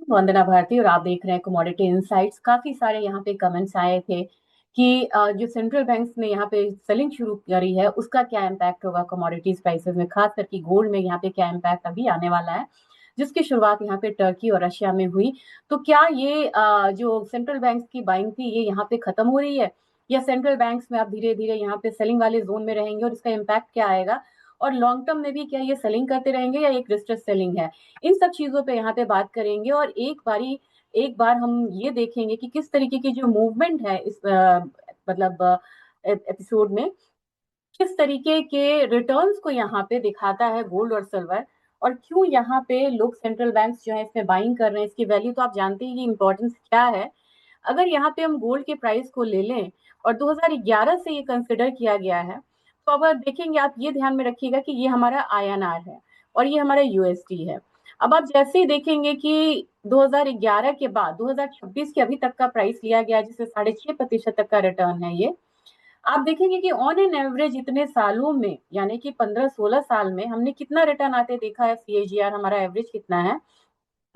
वंदना भारती और आप देख रहे हैं कमोडिटी इनसाइट्स। काफी सारे यहाँ पे कमेंट्स आए थे कि जो सेंट्रल बैंक्स ने यहाँ पे सेलिंग शुरू करी है उसका क्या इम्पैक्ट होगा कमोडिटीज प्राइसेस में, खास करके गोल्ड में यहाँ पे क्या इम्पैक्ट अभी आने वाला है, जिसकी शुरुआत यहाँ पे टर्की और रशिया में हुई। तो क्या ये जो सेंट्रल बैंक्स की बाइंग थी ये यहाँ पे खत्म हो रही है, या सेंट्रल बैंक्स में आप धीरे धीरे यहाँ पे सेलिंग वाले जोन में रहेंगे और इसका इम्पैक्ट क्या आएगा, और लॉन्ग टर्म में भी क्या ये सेलिंग करते रहेंगे या एक डिस्ट्रेस सेलिंग है। इन सब चीजों पे यहाँ पे बात करेंगे और एक बार हम ये देखेंगे कि किस तरीके की जो मूवमेंट है इस मतलब एपिसोड में किस तरीके के रिटर्न्स को यहाँ पे दिखाता है गोल्ड और सिल्वर, और क्यों यहाँ पे लोग सेंट्रल बैंक्स जो है इसमें बाइंग कर रहे हैं। इसकी वैल्यू तो आप जानते हैं कि इम्पोर्टेंस क्या है। अगर यहाँ पे हम गोल्ड के प्राइस को ले लें और 2011 से ये कंसिडर किया गया है, तो अब देखेंगे, आप ये ध्यान में रखिएगा कि ये हमारा आईएनआर है और ये हमारा यूएसडी है। अब आप जैसे ही देखेंगे कि 2011 के बाद 2026 के अभी तक का प्राइस लिया गया जिससे 6.5% तक का रिटर्न है ये, आप देखेंगे कि ऑन एन एवरेज इतने सालों में यानी कि 15-16 साल में हमने कितना रिटर्न आते देखा है। सीएजीआर हमारा एवरेज कितना है,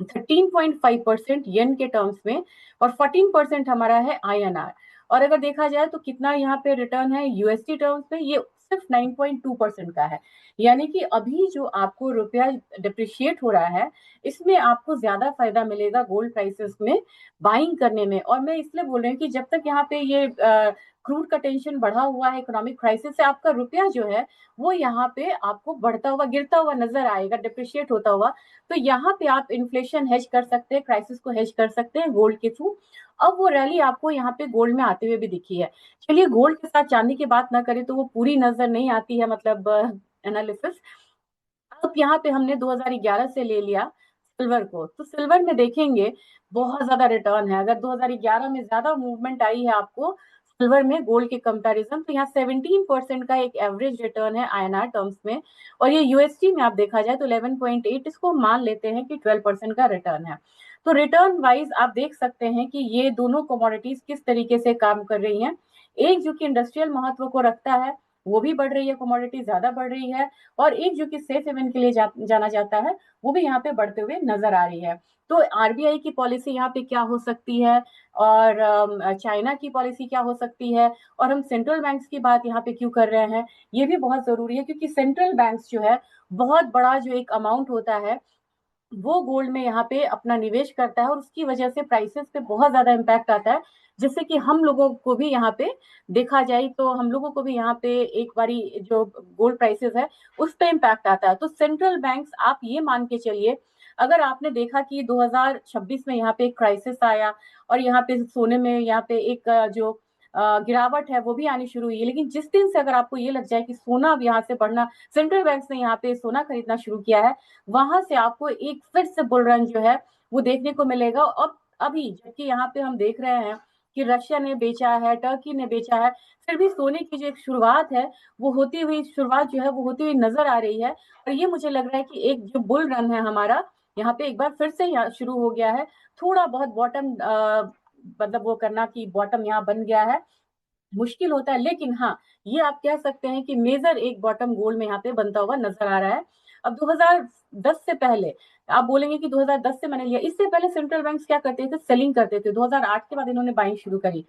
13.5% येन के टर्म्स में, और 14% हमारा है आईएनआर। और अगर देखा जाए तो कितना यहाँ पे रिटर्न है यूएसडी टर्म्स में, ये सिर्फ 9.2% का है। यानी कि अभी जो आपको रुपया डिप्रिशिएट हो रहा है इसमें आपको ज्यादा फायदा मिलेगा गोल्ड प्राइसेस में बाइंग करने में। और मैं इसलिए बोल रही हूँ कि जब तक यहाँ पे ये क्रूड का टेंशन बढ़ा हुआ है, इकोनॉमिक क्राइसिस से आपका रुपया जो है वो यहाँ पे आपको बढ़ता हुआ गिरता हुआ नजर आएगा, डिप्रिशिएट होता हुआ। तो यहाँ पे आप इन्फ्लेशन हेज कर सकते हैं, क्राइसिस को हेज कर सकते हैं गोल्ड के थ्रू। अब वो रैली आपको यहाँ पे गोल्ड में आते हुए भी दिखी है। चलिए गोल्ड के साथ चांदी की बात ना करें तो वो पूरी नजर नहीं आती है, मतलब एनालिसिस। अब यहाँ पे हमने 2011 से ले लिया सिल्वर को, तो सिल्वर में देखेंगे बहुत ज्यादा रिटर्न है। अगर 2011 में ज्यादा मूवमेंट आई है आपको सिल्वर में गोल्ड के कंपैरिजन, तो यहाँ 17% का एक एवरेज रिटर्न है आईएनआर टर्म्स में। और ये यूएसडी में आप देखा जाए तो 11.8, इसको मान लेते हैं कि 12% का रिटर्न है। तो रिटर्न वाइज आप देख सकते हैं कि ये दोनों कमोडिटीज किस तरीके से काम कर रही हैं। एक जो कि इंडस्ट्रियल महत्व को रखता है वो भी बढ़ रही है, कमोडिटी ज्यादा बढ़ रही है, और एक जो कि सेफ हेवन के लिए जाना जाता है वो भी यहाँ पे बढ़ते हुए नजर आ रही है। तो आरबीआई की पॉलिसी यहाँ पे क्या हो सकती है, और चाइना की पॉलिसी क्या हो सकती है, और हम सेंट्रल बैंक्स की बात यहाँ पे क्यों कर रहे हैं, ये भी बहुत जरूरी है। क्योंकि सेंट्रल बैंक्स जो है बहुत बड़ा जो एक अमाउंट होता है वो गोल्ड में यहाँ पे अपना निवेश करता है, और उसकी वजह से प्राइसेस पे बहुत ज्यादा इम्पैक्ट आता है। जिससे कि हम लोगों को भी यहाँ पे देखा जाए तो हम लोगों को भी यहाँ पे एक बारी जो गोल्ड प्राइसेस है उस पे इम्पैक्ट आता है। तो सेंट्रल बैंक्स आप ये मान के चलिए, अगर आपने देखा कि 2026 में यहाँ पे एक क्राइसिस आया और यहाँ पे सोने में यहाँ पे एक जो गिरावट है वो भी आनी शुरू हुई है, लेकिन जिस दिन से अगर आपको ये लग जाए कि सोना अब यहाँ से बढ़ना, सेंट्रल बैंक्स ने यहाँ पे सोना खरीदना शुरू किया है, वहां से आपको एक फिर से बुल रन जो है वो देखने को मिलेगा। अब अभी जबकि यहाँ पे हम देख रहे हैं कि रशिया ने बेचा है, टर्की ने बेचा है, फिर भी सोने की जो एक शुरुआत है वो होती हुई शुरुआत जो है वो होती हुई नजर आ रही है। और ये मुझे लग रहा है कि एक जो बुल रन है हमारा यहाँ पे एक बार फिर से यहाँ शुरू हो गया है। थोड़ा बहुत बॉटम मतलब वो करना कि बॉटम यहाँ बन गया है मुश्किल होता है, लेकिन हाँ ये आप कह सकते हैं कि मेजर एक बॉटम गोल्ड में यहाँ पे बनता हुआ नजर आ रहा है। अब 2010 से पहले आप बोलेंगे कि 2010 से मैंने लिया, इससे पहले सेंट्रल बैंक्स क्या करते थे, सेलिंग करते थे। 2008 के बाद इन्होंने बाइंग शुरू करी।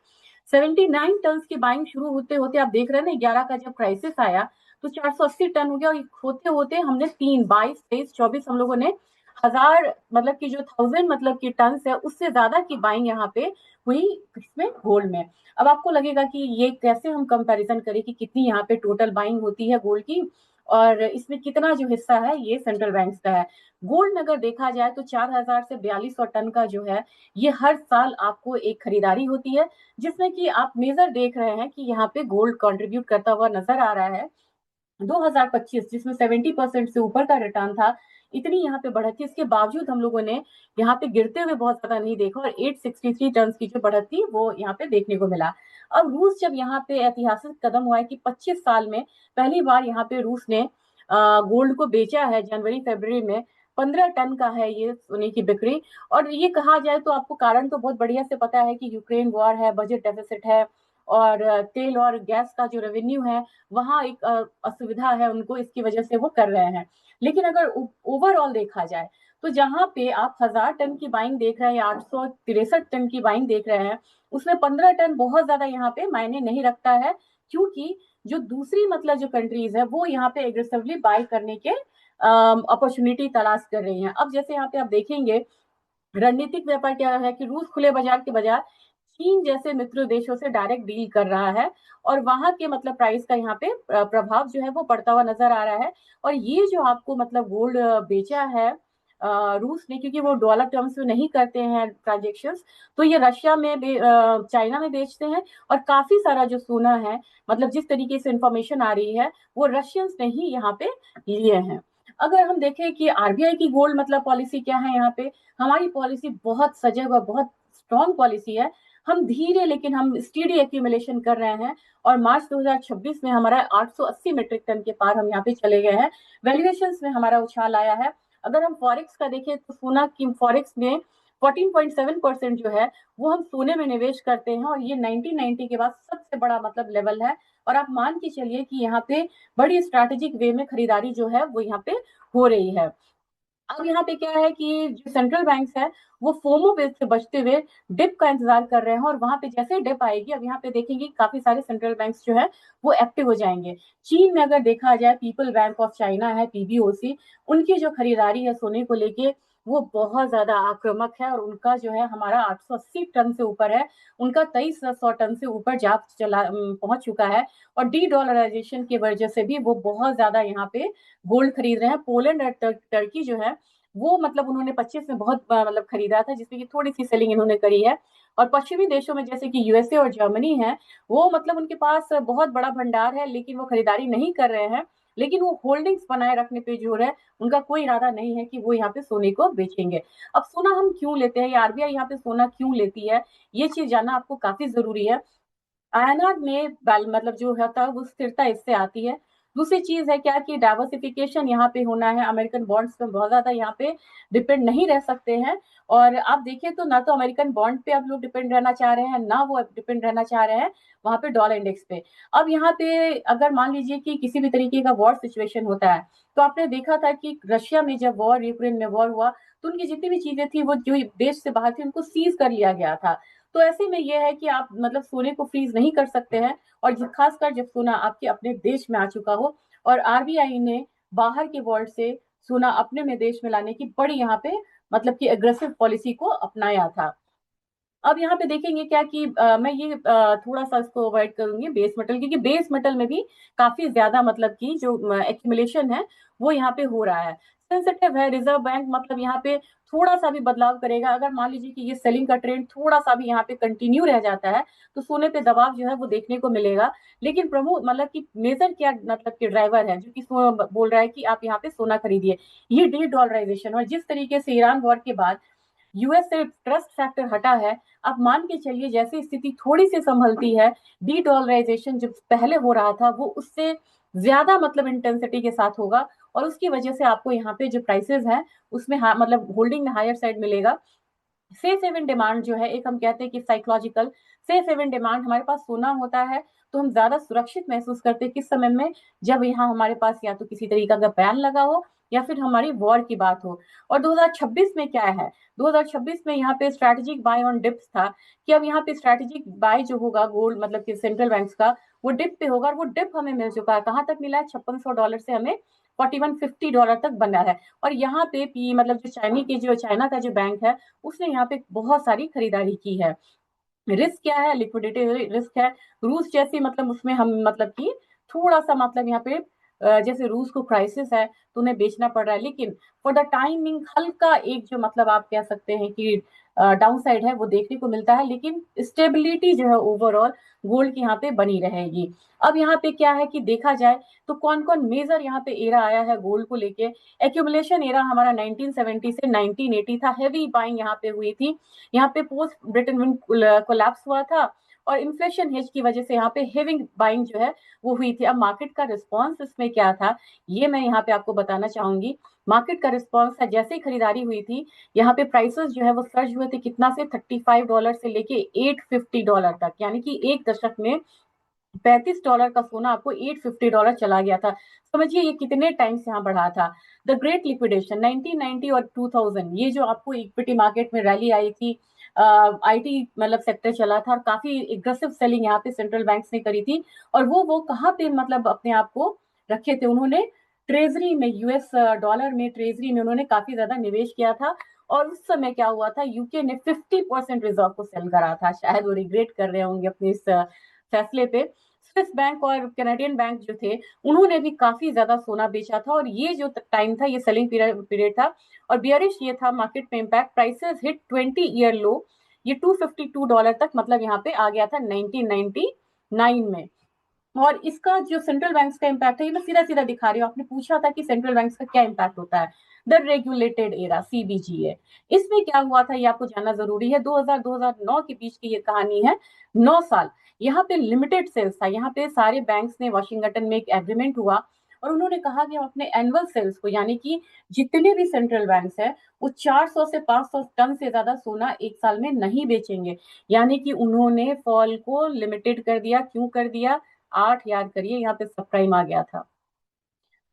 79 टन की बाइंग शुरू होते होते आप देख रहे हैं ना, 11 का जब क्राइसिस आया तो 480 टन हो गया, और होते होते हमने 22, 23, 24 हम लोगों ने हजार मतलब की जो थाउजेंड मतलब की टन है उससे ज्यादा की बाइंग यहाँ पे हुई इसमें गोल्ड में। अब आपको लगेगा कि ये कैसे हम कंपैरिजन करें कि कितनी यहाँ पे टोटल बाइंग होती है गोल्ड की, और इसमें कितना जो हिस्सा है ये सेंट्रल बैंक्स का है। गोल्ड में अगर देखा जाए तो 4000 से 4200 टन का जो है ये हर साल आपको एक खरीदारी होती है, जिसमें कि आप मेजर देख रहे हैं कि यहाँ पे गोल्ड कंट्रीब्यूट करता हुआ नजर आ रहा है। 2025 जिसमें 70% से ऊपर का रिटर्न था, इतनी यहाँ पे बढ़त थी, इसके बावजूद हम लोगों ने यहाँ पे गिरते हुए बहुत ज्यादा नहीं देखा, और 863 टन की जो बढ़त थी वो यहाँ पे देखने को मिला। अब रूस जब यहाँ पे ऐतिहासिक कदम हुआ है कि 25 साल में पहली बार यहाँ पे रूस ने गोल्ड को बेचा है, जनवरी फरवरी में 15 टन का है ये सोने की बिक्री। और ये कहा जाए तो आपको कारण तो बहुत बढ़िया से पता है कि यूक्रेन वॉर है, बजट डेफिसिट है, और तेल और गैस का जो रेवेन्यू है वहां एक असुविधा है उनको, इसकी वजह से वो कर रहे हैं। लेकिन अगर ओवरऑल देखा जाए तो जहां पे आप 1000 टन की बाइंग देख रहे हैं या 863 टन की बाइंग देख रहे हैं, उसमें 15 टन बहुत ज्यादा यहाँ पे मायने नहीं रखता है, क्योंकि जो दूसरी मतलब जो कंट्रीज है वो यहाँ पे एग्रेसिवली बाय करने के अपॉर्चुनिटी तलाश कर रही हैं। अब जैसे यहाँ पे आप देखेंगे रणनीतिक व्यापार क्या है कि रूस खुले बाजार के बजाय चीन जैसे मित्र देशों से डायरेक्ट डील कर रहा है, और वहां के मतलब प्राइस का यहाँ पे प्रभाव जो है वो पड़ता हुआ नजर आ रहा है। और ये जो आपको मतलब गोल्ड बेचा है रूस ने, क्योंकि वो डॉलर टर्म्स में नहीं करते हैं ट्रांजेक्शन्स, तो ये रशिया में चाइना में बेचते हैं। और काफी सारा जो सोना है, मतलब जिस तरीके से इंफॉर्मेशन आ रही है, वो रशियंस ने ही यहाँ पे लिए हैं। अगर हम देखें कि आरबीआई की गोल्ड मतलब पॉलिसी क्या है यहाँ पे, हमारी पॉलिसी बहुत सजग और बहुत स्ट्रॉन्ग पॉलिसी है। हम धीरे लेकिन हम स्टीडी एक्यूमुलेशन कर रहे हैं, और मार्च 2026 में हमारा 880 मीट्रिक टन के पार हम यहाँ पे चले गए हैं। वैल्यूएशंस में हमारा उछाल आया है। अगर हम फॉरेक्स का देखें तो सोना की फॉरेक्स में 14.7% जो है वो हम सोने में निवेश करते हैं, और ये 1990 के बाद सबसे बड़ा मतलब लेवल है। और आप मान के चलिए कि यहाँ पे बड़ी स्ट्रैटेजिक वे में खरीदारी जो है वो यहाँ पे हो रही है। अब यहाँ पे क्या है कि जो सेंट्रल बैंक्स है वो फोमो बेस से बचते हुए डिप का इंतजार कर रहे हैं, और वहां पे जैसे ही डिप आएगी, अब यहाँ पे देखेंगे काफी सारे सेंट्रल बैंक्स जो है वो एक्टिव हो जाएंगे। चीन में अगर देखा जाए, पीपल बैंक ऑफ चाइना है पीबीओसी, उनकी जो खरीदारी है सोने को लेके वो बहुत ज्यादा आक्रामक है, और उनका जो है हमारा 880 टन से ऊपर है, उनका 2300 टन से ऊपर जा चला पहुंच चुका है। और डी डॉलराइजेशन की वजह से भी वो बहुत ज्यादा यहाँ पे गोल्ड खरीद रहे हैं। पोलैंड और टर्की जो है वो मतलब उन्होंने 25 में बहुत मतलब खरीदा था, जिसमें कि थोड़ी सी सेलिंग इन्होंने करी है। और पश्चिमी देशों में जैसे कि यूएसए और जर्मनी है, वो मतलब उनके पास बहुत बड़ा भंडार है, लेकिन वो खरीदारी नहीं कर रहे हैं। लेकिन वो होल्डिंग्स बनाए रखने पे जोर है, उनका कोई इरादा नहीं है कि वो यहाँ पे सोने को बेचेंगे। अब सोना हम क्यों लेते हैं, या आरबीआई यहाँ पे सोना क्यों लेती है, ये चीज जानना आपको काफी जरूरी है। आयनार में मतलब जो होता है वो स्थिरता इससे आती है। दूसरी चीज है क्या कि डाइवर्सिफिकेशन यहाँ पे होना है, अमेरिकन बॉन्ड्स पे बहुत ज्यादा यहाँ पे डिपेंड नहीं रह सकते हैं। और आप देखिए तो ना तो अमेरिकन बॉन्ड पे अब लोग डिपेंड रहना चाह रहे हैं, ना वो डिपेंड रहना चाह रहे हैं वहां पे डॉलर इंडेक्स पे। अब यहाँ पे अगर मान लीजिए कि किसी भी तरीके का वॉर सिचुएशन होता है, तो आपने देखा था कि रशिया में जब वॉर, यूक्रेन में वॉर हुआ, तो उनकी जितनी भी चीजें थी वो जो देश से बाहर थी उनको सीज कर लिया गया था। तो ऐसे में यह है कि आप मतलब सोने को फ्रीज नहीं कर सकते हैं, और खासकर जब सोना आपके अपने देश में आ चुका हो। और आरबीआई ने बाहर के वर्ल्ड से सोना अपने में देश में लाने की बड़ी यहाँ पे मतलब कि एग्रेसिव पॉलिसी को अपनाया था। अब यहाँ पे देखेंगे क्या कि मैं ये थोड़ा सा इसको अवॉइड करूंगी बेस मेटल, क्योंकि बेस मेटल में भी काफी ज्यादा मतलब कि जो एक्यूमुलेशन है वो यहाँ पे हो रहा है, सेंसिटिव है। रिजर्व बैंक मतलब यहाँ पे थोड़ा सा भी बदलाव करेगा, अगर मान लीजिए कि ये सेलिंग का ट्रेंड थोड़ा सा भी यहाँ पे कंटिन्यू रह जाता है, तो सोने पे दबाव जो है वो देखने को मिलेगा। लेकिन प्रमुख मतलब कि मेजर क्या मतलब कि ड्राइवर है जो कि बोल रहा है कि आप यहाँ पे सोना खरीदिए, ये डी डॉलराइजेशन। और जिस तरीके से ईरान वॉर के बाद यूएस से ट्रस्ट फैक्टर हटा है, अब मान के चलिए जैसे स्थिति थोड़ी सी संभलती है, डी डॉलराइजेशन जो पहले हो रहा था वो उससे ज्यादा मतलब इंटेंसिटी के साथ होगा, और उसकी वजह से आपको यहाँ पे जो प्राइसेस हैं उसमें मतलब होल्डिंग में हायर साइड मिलेगा। सेफ हेवन डिमांड जो है, एक हम कहते हैं कि साइकोलॉजिकल सेफ हेवन डिमांड, हमारे पास सोना होता है तो हम ज्यादा सुरक्षित महसूस करते हैं किस समय में, जब यहाँ हमारे पास या तो किसी तरीका का बैन लगा हो या फिर हमारी वॉर की बात हो। और 2026 में क्या है, 2026 में यहाँ पे स्ट्रैटेजिक बाय ऑन डिप्स था, कि अब यहाँ पे स्ट्रैटेजिक बाय जो होगा गोल्ड मतलब कि सेंट्रल बैंक्स का, वो डिप पे होगा। और वो डिप हमें मिल चुका है, कहाँ तक मिला है, $5600 से हमें $4150 तक बना है। और यहाँ पे पी मतलब जो चाइना का जो बैंक है, उसने यहाँ पे बहुत सारी खरीदारी की है। रिस्क क्या है, लिक्विडिटी रिस्क है। रूस जैसी मतलब उसमें हम मतलब कि थोड़ा सा मतलब यहाँ पे जैसे रूस को क्राइसिस है तो उन्हें बेचना पड़ रहा है, लेकिन फॉर द टाइमिंग हल्का एक जो मतलब आप कह सकते हैं कि डाउन साइड है वो देखने को मिलता है, लेकिन स्टेबिलिटी जो है ओवरऑल गोल्ड की यहाँ पे बनी रहेगी। अब यहाँ पे क्या है कि देखा जाए तो कौन कौन मेजर यहाँ पे एरा आया है गोल्ड को लेके। एक्यूमुलेशन एरा हमारा 1970 से 1980 था, हेवी बाइंग यहाँ पे हुई थी। यहाँ पे पोस्ट ब्रिटेन विन कोलैप्स हुआ था, और इन्फ्लेशन हेज की वजह से यहाँ पे हेवी बाइंग जो है वो हुई थी। अब मार्केट का रिस्पॉन्स इसमें क्या था, ये मैं यहाँ पे आपको बताना चाहूंगी। मार्केट का रिस्पॉन्स है, जैसे ही खरीदारी हुई थी यहाँ पे प्राइसेस जो है वो सर्ज हुए थे, कितना से $35 से लेके $850 तक, यानी कि एक दशक में $35 का सोना आपको $850 चला गया था। समझिए ये कितने टाइम से यहाँ बढ़ा था। द ग्रेट लिक्विडेशन 1990 और 2000, ये जो आपको इक्विटी मार्केट में रैली आई थी, आईटी मतलब सेक्टर चला था और काफी एग्रेसिव सेलिंग यहाँ पे सेंट्रल बैंक्स ने करी थी। और वो कहाँ पे मतलब अपने आप को रखे थे, उन्होंने ट्रेजरी में, यूएस डॉलर में ट्रेजरी में उन्होंने काफी ज्यादा निवेश किया था। और उस समय क्या हुआ था, यूके ने 50% रिजर्व को सेल करा था। शायद वो रिग्रेट कर रहे होंगे अपने इस फैसले पे। स्विस बैंक और कैनेडियन बैंक जो थे, उन्होंने भी काफी ज्यादा सोना बेचा था। और ये जो टाइम था, ये सेलिंग पीरियड था। और बियरिश ये था मार्केट में इम्पैक्ट, प्राइसेस हिट 20 ईयर लो, ये $252 तक मतलब यहाँ पे आ गया था 1999 में। और इसका जो सेंट्रल बैंक्स का इम्पैक्ट है, ये मैं सीधा सीधा दिखा रही हूँ। आपने पूछा था कि सेंट्रल बैंक्स का क्या इम्पैक्ट होता है। द रेगुलेटेड एरा, सीबीजीए, इसमें क्या हुआ था ये आपको जानना जरूरी है। 2000-2009 के बीच की ये कहानी है। 9 साल यहाँ पे लिमिटेड सेल्स था। यहाँ पे सारे बैंक्स ने वाशिंगटन में एक एग्रीमेंट हुआ और उन्होंने कहा कि हम अपने एनुअल सेल्स को, यानी कि जितने भी सेंट्रल बैंक्स है, वो 400 से 500 टन से ज्यादा सोना एक साल में नहीं बेचेंगे। यानी कि उन्होंने फॉल को लिमिटेड कर दिया। क्यों कर दिया? 8, याद करिए, यहाँ पे सब प्राइम आ गया था।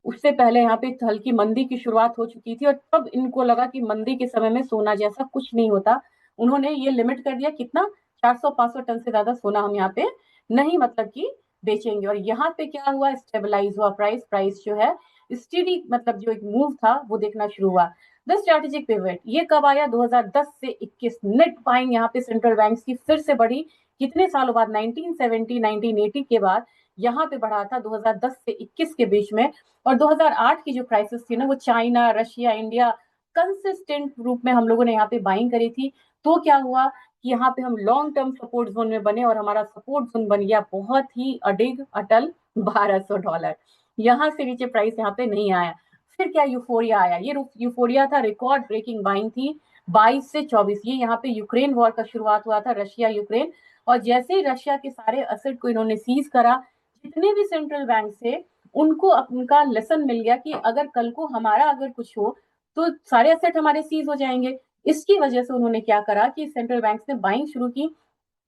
उससे पहले यहाँ पे हल्की मंदी की शुरुआत हो चुकी थी और तब इनको लगा कि मंदी के समय में सोना जैसा कुछ नहीं होता। उन्होंने ये लिमिट कर दिया, कितना? 400-500 टन से ज्यादा सोना हम यहाँ पे नहीं मतलब कि बेचेंगे। और यहाँ पे क्या हुआ, स्टेबलाइज हुआ प्राइस। प्राइस जो है स्टेडी, मतलब जो एक मूव था वो देखना शुरू हुआ। द स्ट्रेटेजिक पिवट ये कब आया? 2010 से 21। नेट बाइंग यहाँ पे सेंट्रल बैंक्स की फिर से बढ़ी। कितने सालों बाद? 1970 1980 के बाद यहाँ पे बढ़ा था 2010 से 21 के बीच में। और 2008 की जो क्राइसिस थी ना, वो चाइना, रशिया, इंडिया, कंसिस्टेंट रूप में हम लोगों ने यहाँ पे बाइंग करी थी। तो क्या हुआ कि यहाँ पे हम लॉन्ग टर्म सपोर्ट जोन में बने और हमारा सपोर्ट जोन बन गया बहुत ही अडिग अटल, $1200। यहाँ से नीचे प्राइस यहाँ पे नहीं आया। फिर क्या यूफोरिया आया, ये यूफोरिया था, रिकॉर्ड ब्रेकिंग बाइंग थी 22 से 24। ये यहाँ पे यूक्रेन वॉर का शुरुआत हुआ था, रशिया यूक्रेन। और जैसे ही रशिया के सारे असेट को इन्होंने सीज करा, जितने भी सेंट्रल बैंक थे उनको उनका लेसन मिल गया कि अगर कल को हमारा अगर कुछ हो तो सारे एसेट हमारे सीज हो जाएंगे। इसकी वजह से उन्होंने क्या करा कि सेंट्रल बैंक्स ने बाइंग शुरू की,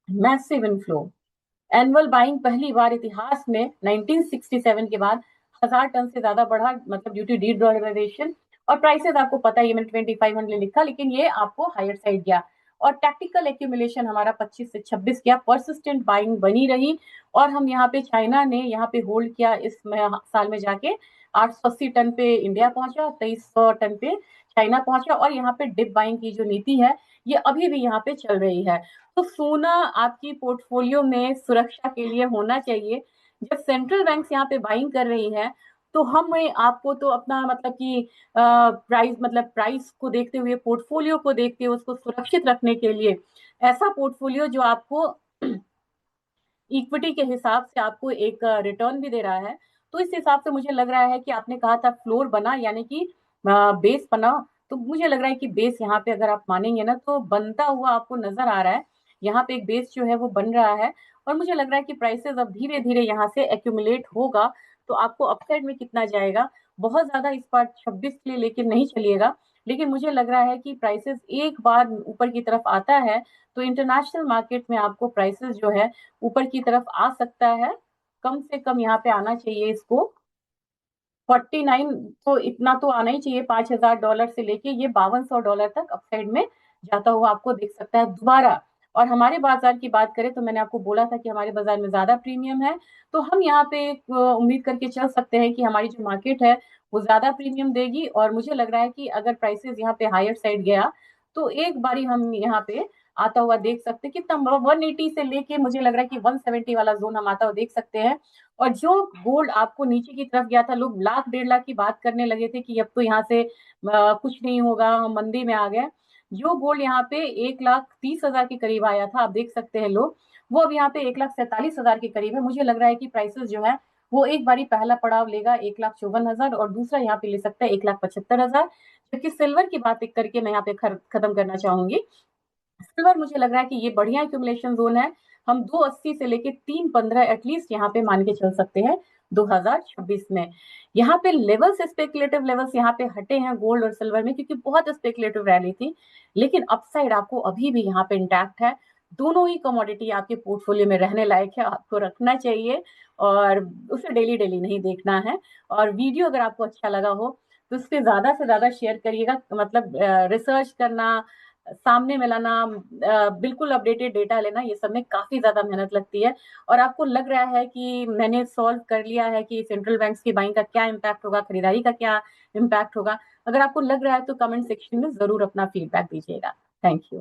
मैसिव इनफ्लो। एनुअल बाइंग पहली बार इतिहास में 1967 के बाद 1000 टन से ज्यादा बढ़ा, मतलब ड्यू टू डी डॉलराइजेशन। और प्राइसेस आपको पता है, ये मैंने 2500 लिखा, लेकिन ये आपको हायर साइड गया। और टैक्टिकल एक्यूमुलेशन हमारा 25 से 26 गया, परसिस्टेंट बाइंग बनी रही। और हम यहाँ पे, चाइना ने यहाँ पे होल्ड किया इस साल में जाके 880 टन पे इंडिया पहुंचा, 2300 टन पे चाइना पहुंचा। और यहाँ पे डिप बाइंग की जो नीति है, ये अभी भी यहाँ पे चल रही है। तो सोना आपकी पोर्टफोलियो में सुरक्षा के लिए होना चाहिए। जब सेंट्रल बैंक्स यहाँ पे बाइंग कर रही है, तो हम आपको तो अपना मतलब कि प्राइस, मतलब प्राइस को देखते हुए, पोर्टफोलियो को देखते हुए, उसको सुरक्षित रखने के लिए ऐसा पोर्टफोलियो जो आपको इक्विटी के हिसाब से आपको एक रिटर्न भी दे रहा है। तो इस हिसाब से मुझे लग रहा है कि आपने कहा था फ्लोर बना, यानी कि बेस बना। तो मुझे लग रहा है कि बेस यहाँ पे अगर आप मानेंगे ना, तो बनता हुआ आपको नजर आ रहा है। यहाँ पे एक बेस जो है वो बन रहा है। और मुझे लग रहा है कि प्राइसेस अब धीरे धीरे यहाँ से एक्यूमुलेट होगा। तो आपको अपसाइड में कितना जाएगा, बहुत ज्यादा इस बार 26 के लिए लेकिन नहीं चलिएगा। लेकिन मुझे लग रहा है कि प्राइसेस एक बार ऊपर की तरफ आता है, तो इंटरनेशनल मार्केट में आपको प्राइसेस जो है ऊपर की तरफ आ सकता है। कम से कम यहाँ पे आना चाहिए इसको 49, तो इतना तो आना ही चाहिए। $5000 से लेके ये $5200 तक अपसाइड में जाता हुआ आपको दिख सकता है दोबारा। और हमारे बाजार की बात करें तो मैंने आपको बोला था कि हमारे बाजार में ज्यादा प्रीमियम है। तो हम यहाँ पे उम्मीद करके चल सकते हैं कि हमारी जो मार्केट है वो ज्यादा प्रीमियम देगी। और मुझे लग रहा है कि अगर प्राइसेस यहाँ पे हायर साइड गया, तो एक बारी हम यहाँ पे आता हुआ देख सकते हैं। कितना? 180 से लेके मुझे लग रहा है कि 170 वाला जोन हम आता हुआ देख सकते हैं। और जो गोल्ड आपको नीचे की तरफ गया था, लोग लाख 1.5 लाख की बात करने लगे थे कि अब तो यहाँ से कुछ नहीं होगा, हम मंदी में आ गए। जो गोल्ड यहाँ पे 1,30,000 के करीब आया था, आप देख सकते हैं लोग, वो अब यहाँ पे 1,47,000 के करीब है। मुझे लग रहा है कि प्राइसेस जो है वो एक बारी पहला पड़ाव लेगा 1,54,000 और दूसरा यहाँ पे ले सकता है 1,75,000। जबकि सिल्वर की बात करके मैं यहाँ पे खत्म करना चाहूंगी। सिल्वर मुझे लग रहा है कि ये बढ़िया एक्यूमुलेशन जोन है। हम 280 से लेके 315 एटलीस्ट यहाँ पे मान के चल सकते हैं 2026 में। यहाँ पे लेवल्स, स्पेकुलेटिव लेवल्स यहाँ पे हटे हैं गोल्ड और सिल्वर में, क्योंकि बहुत स्पेकुलेटिव रैली थी। लेकिन अपसाइड आपको अभी भी यहाँ पे इंटैक्ट है। दोनों ही कमोडिटी आपके पोर्टफोलियो में रहने लायक है, आपको रखना चाहिए और उसे डेली डेली नहीं देखना है। और वीडियो अगर आपको अच्छा लगा हो तो उससे से ज्यादा शेयर करिएगा, मतलब रिसर्च करना, सामने में लाना, बिल्कुल अपडेटेड डेटा लेना, ये सब में काफी ज्यादा मेहनत लगती है। और आपको लग रहा है कि मैंने सॉल्व कर लिया है कि सेंट्रल बैंक्स की बाइंग का क्या इम्पैक्ट होगा, खरीदारी का क्या इम्पैक्ट होगा, अगर आपको लग रहा है तो कमेंट सेक्शन में जरूर अपना फीडबैक दीजिएगा। Thank you.